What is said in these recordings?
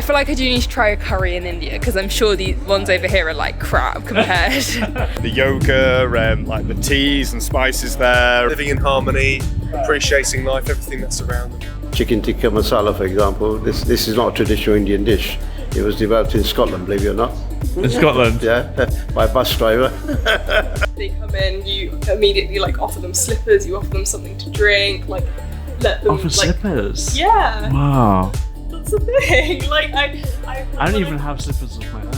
feel like I do need to try a curry in India because I'm sure the ones over here are like crap compared. The yoga, like the teas and spices there. Living in harmony, appreciating life, everything that's around them. Chicken tikka masala, for example, this is not a traditional Indian dish. It was developed in Scotland, believe it or not. In Scotland? Yeah, by a bus driver. They come in, you immediately like offer them slippers, you offer them something to drink, like let them Offer slippers? Yeah. Wow. That's the thing. Like I don't even have slippers of my own.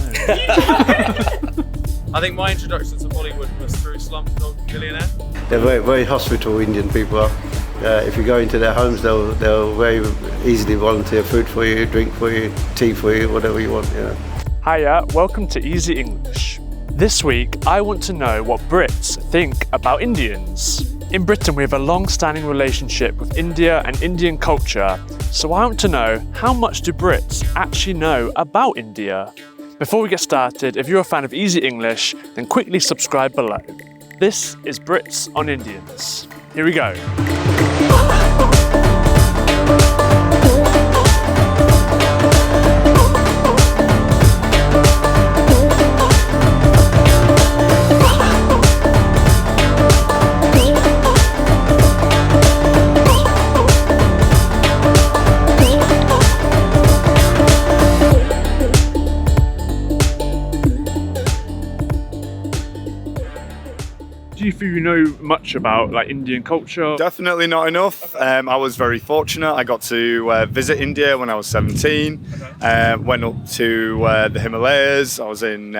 I think my introduction to Bollywood was through Slumdog Millionaire. They're very, very hospitable Indian people are. If you go into their homes, they'll very easily volunteer food for you, drink for you, tea for you, whatever you want. Yeah. Hiya, welcome to Easy English. This week, I want to know what Brits think about Indians. In Britain, we have a long-standing relationship with India and Indian culture, so I want to know how much do Brits actually know about India? Before we get started, if you're a fan of Easy English, then quickly subscribe below. This is Brits on Indians. Here we go. Do you feel you know much about like Indian culture? Definitely not enough. I was very fortunate. I got to visit India when I was 17. Went up to the Himalayas. I was in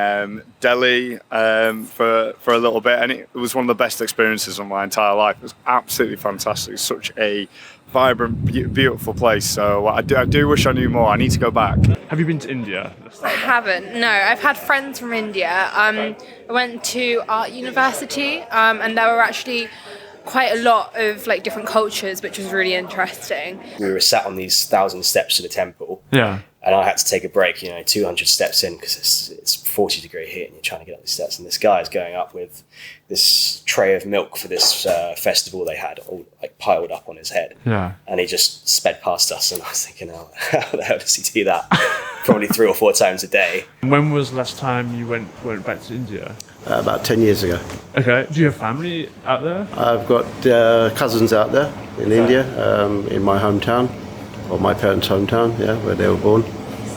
Delhi for a little bit, and it was one of the best experiences of my entire life. It was absolutely fantastic. Such a vibrant, beautiful place. So I do wish I knew more. I need to go back. Have you been to India? I haven't, no. I've had friends from India. I went to art university and there were actually quite a lot of like different cultures, which was really interesting. We were sat on these 1,000 steps to the temple. Yeah. And I had to take a break, 200 steps in because it's 40-degree heat and you're trying to get up these steps. And this guy is going up with this tray of milk for this festival they had all like piled up on his head. Yeah. And he just sped past us and I was thinking, oh, how the hell does he do that? Probably 3 or 4 times a day. When was the last time you went back to India? About 10 years ago. Okay. Do you have family out there? I've got cousins out there in India, in my hometown, or my parents' hometown, yeah, where they were born.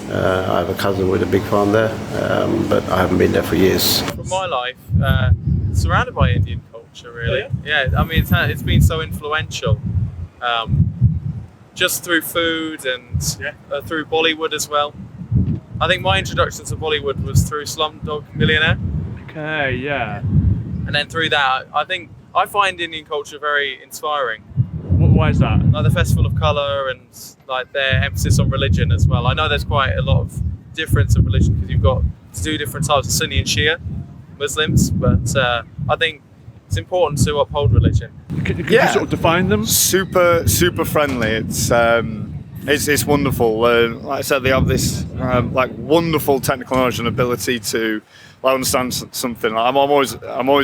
I have a cousin with a big farm there, but I haven't been there for years. From my life, surrounded by Indian culture, really. Oh, yeah? I mean, it's been so influential, just through food and through Bollywood as well. I think my introduction to Bollywood was through Slumdog Millionaire. Okay, yeah. And then through that, I find Indian culture very inspiring. Why is that? Like the Festival of Colour and like their emphasis on religion as well. I know there's quite a lot of difference of religion because you've got 2 different types of Sunni and Shia Muslims, but I think it's important to uphold religion. Could you sort of define them? Super friendly. It's wonderful. Like I said, they have this like wonderful technical knowledge and ability to understand something. I'm always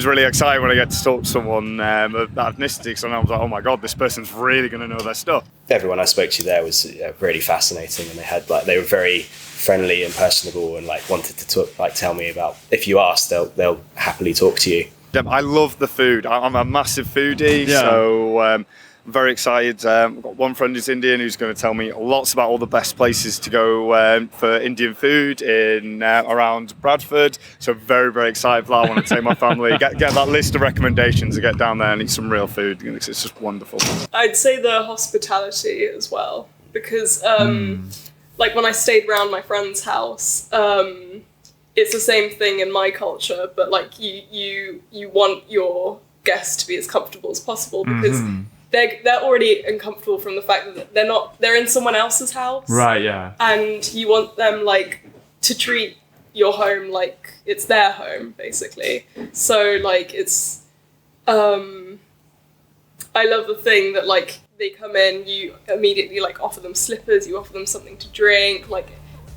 really excited when I get to talk to someone of that ethnicity, because I was like, oh my god, this person's really going to know their stuff. Everyone I spoke to there was really fascinating, and they were very friendly and personable, and like wanted to talk, tell me about, if you ask, they'll happily talk to you. I love the food. I'm a massive foodie, so I'm very excited. I've got one friend who's Indian who's going to tell me lots about all the best places to go for Indian food in around Bradford. So very excited for that. I want to take my family, get that list of recommendations, and get down there and eat some real food. It's just wonderful. I'd say the hospitality as well, because like when I stayed around my friend's house, it's the same thing in my culture, but like you want your guests to be as comfortable as possible, because they're already uncomfortable from the fact that they're in someone else's house. Right, yeah. And you want them like to treat your home like it's their home, basically. So like it's I love the thing that like they come in, you immediately like offer them slippers, you offer them something to drink, like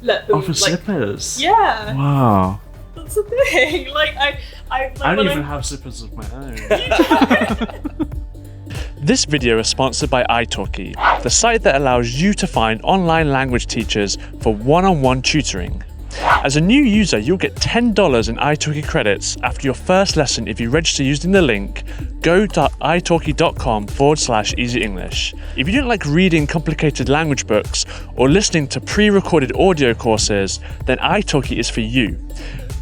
let them offer slippers? Yeah. Wow. That's the thing. Like I don't even have slippers of my own. This video is sponsored by italki, the site that allows you to find online language teachers for one-on-one tutoring. As a new user, you'll get $10 in italki credits after your first lesson if you register using the link go.italki.com/easy English. If you don't like reading complicated language books or listening to pre-recorded audio courses, then italki is for you.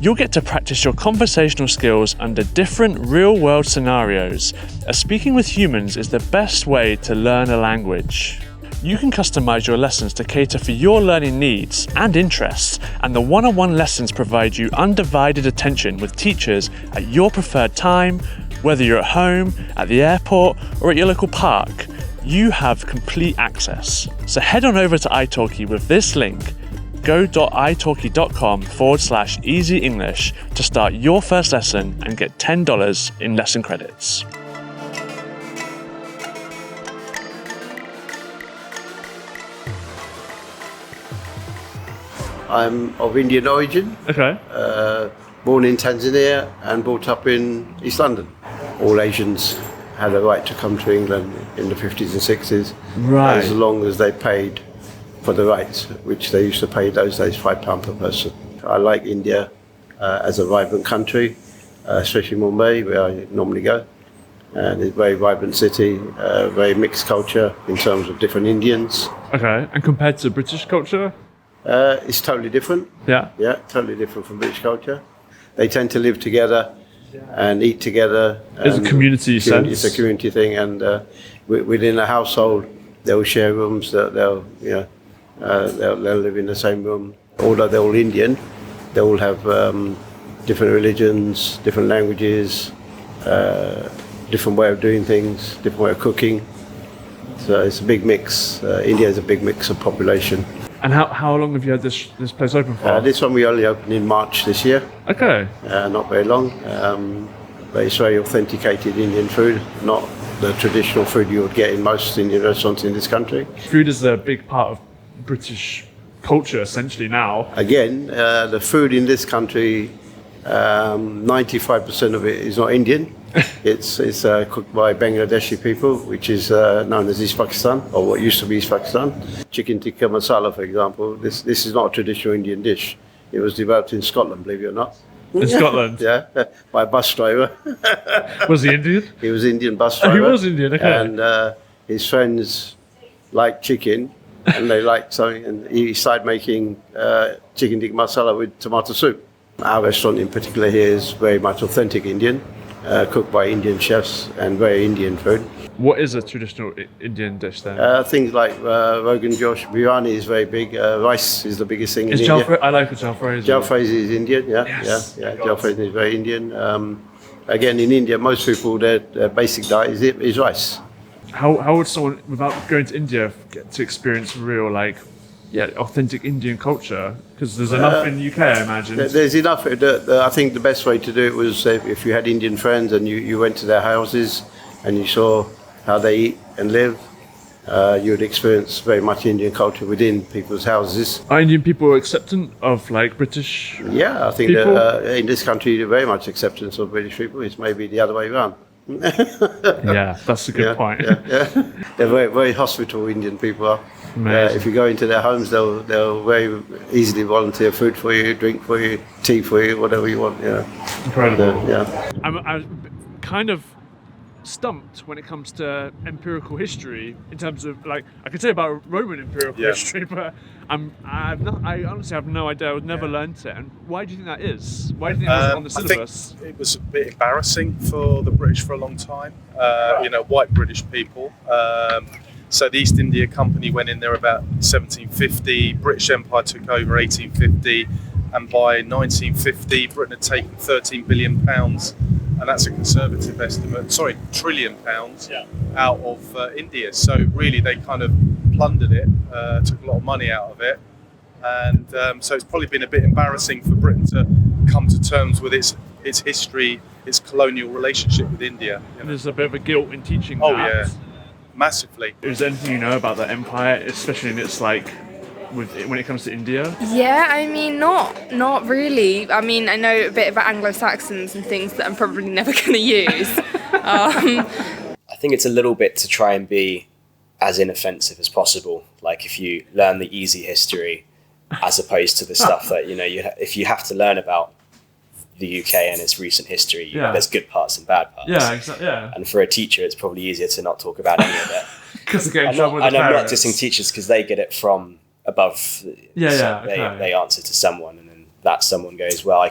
You'll get to practice your conversational skills under different real-world scenarios, as speaking with humans is the best way to learn a language. You can customize your lessons to cater for your learning needs and interests, and the one-on-one lessons provide you undivided attention with teachers at your preferred time, whether you're at home, at the airport, or at your local park. You have complete access. So head on over to italki with this link, go.italki.com/easy English to start your first lesson and get $10 in lesson credits. I'm of Indian origin, Okay. born in Tanzania and brought up in East London. All Asians had a right to come to England in the 50s and 60s, Right. as long as they paid for the rights, which they used to pay those days £5 per person. I like India as a vibrant country, especially Mumbai, where I normally go. And it's a very vibrant city, very mixed culture in terms of different Indians. Okay. And compared to British culture? It's totally different. Yeah. Yeah, totally different from British culture. They tend to live together and eat together. It's a community sense. It's a community thing, and within a household, they'll share rooms. They'll live in the same room. Although they're all Indian, they all have different religions, different languages, different way of doing things, different way of cooking. So it's a big mix. India is a big mix of population. And how long have you had this place open for? This one we only opened in March this year. Okay. Not very long. But it's very authenticated Indian food, not the traditional food you would get in most Indian restaurants in this country. Food is a big part of British culture essentially now. Again, the food in this country, 95% of it is not Indian. It's cooked by Bangladeshi people, which is known as East Pakistan, or what used to be East Pakistan. Chicken tikka masala, for example, this is not a traditional Indian dish. It was developed in Scotland, believe it or not. In Scotland? Yeah, by a bus driver. Was he Indian? He was Indian bus Oh, driver. he was Indian, okay. And his friends liked chicken, and they liked something, and he started making chicken tikka masala with tomato soup. Our restaurant in particular here is very much authentic Indian, cooked by Indian chefs and very Indian food. What is a traditional Indian dish then? Things like Rogan Josh, biryani is very big. Rice is the biggest thing in India. I like a jalfrezi. Jalfrezi is Indian, yeah, Yes. yeah. Jalfrezi is very Indian. Again, in India, most people their basic diet is rice. How would someone, without going to India, get to experience real authentic Indian culture? Because there's enough in the UK, I imagine. There's enough. I think the best way to do it was if you had Indian friends and you went to their houses and you saw how they eat and live, you would experience very much Indian culture within people's houses. Are Indian people acceptant of British? Yeah, I think people? that, in this country, very much acceptance of British people. It's maybe the other way around. Yeah, that's a good point. Yeah. They're very, very hospitable, Indian people are. Amazing. If you go into their homes, they'll very easily volunteer food for you, drink for you, tea for you, whatever you want. Yeah. Incredible. Yeah. I'm kind of stumped when it comes to empirical history in terms of I could say about Roman empirical history, but I honestly have no idea. I've never learnt it. And why do you think that is? Why do you think it wasn't on the syllabus? I think it was a bit embarrassing for the British for a long time. White British people. So the East India Company went in there about 1750. British Empire took over 1850, and by 1950, Britain had taken £13 billion. And that's a conservative estimate, trillion pounds out of India. So really they kind of plundered it, took a lot of money out of it. And so it's probably been a bit embarrassing for Britain to come to terms with its history, its colonial relationship with India. And there's a bit of a guilt in teaching that. Oh yeah, massively. Is there anything you know about the empire, especially in its when it comes to India? Yeah, I mean, not really. I mean, I know a bit about Anglo-Saxons and things that I'm probably never going to use. I think it's a little bit to try and be as inoffensive as possible. Like if you learn the easy history as opposed to the stuff that, if you have to learn about the UK and its recent history, there's good parts and bad parts. Yeah, exactly. Yeah. And for a teacher, it's probably easier to not talk about any of it. Because they get in I'm trouble with the not parents. dissing teachers because they get it from above. They answer to someone, and then that someone goes, well,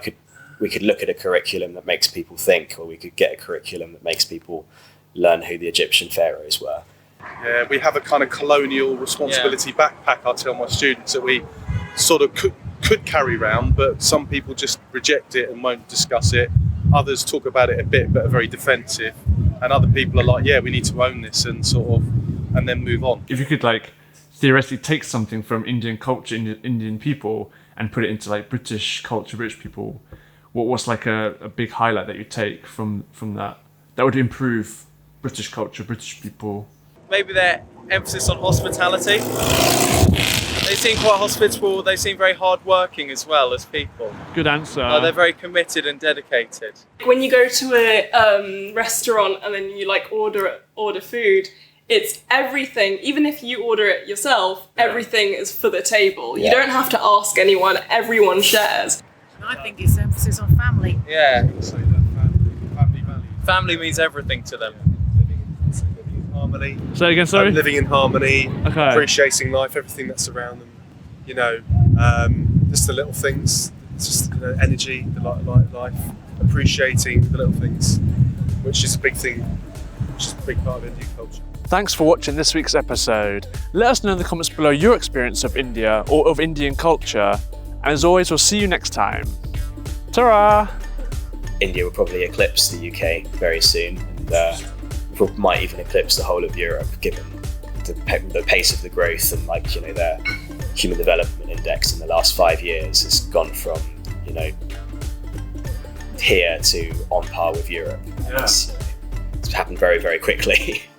we could look at a curriculum that makes people think, or we could get a curriculum that makes people learn who the Egyptian pharaohs were. Yeah, we have a kind of colonial responsibility backpack, I tell my students, that we sort of could carry around, but some people just reject it and won't discuss it. Others talk about it a bit but are very defensive, and other people are like, yeah, we need to own this and and then move on. If you could theoretically take something from Indian culture, Indian people, and put it into British culture, British people, what's a big highlight that you take from that would improve British culture, British people? Maybe their emphasis on hospitality. They seem quite hospitable. They seem very hardworking as well as people. Good answer. They're very committed and dedicated. When you go to a restaurant and then you order food, it's everything. Even if you order it yourself, everything is for the table. You don't have to ask anyone. Everyone shares. I think it's emphasis on family. Yeah. So that family values. Family means everything to them. Living in harmony. Say again, sorry? Living in harmony, Okay. appreciating life, everything that's around them. Just the little things, just energy, the life, appreciating the little things, which is a big thing, which is a big part of Indian culture. Thanks for watching this week's episode. Let us know in the comments below your experience of India or of Indian culture. And as always, we'll see you next time. Ta-ra! India will probably eclipse the UK very soon, and might even eclipse the whole of Europe, given the pace of the growth and their Human Development Index in the last 5 years has gone from here to on par with Europe. Yeah. It's happened very, very quickly.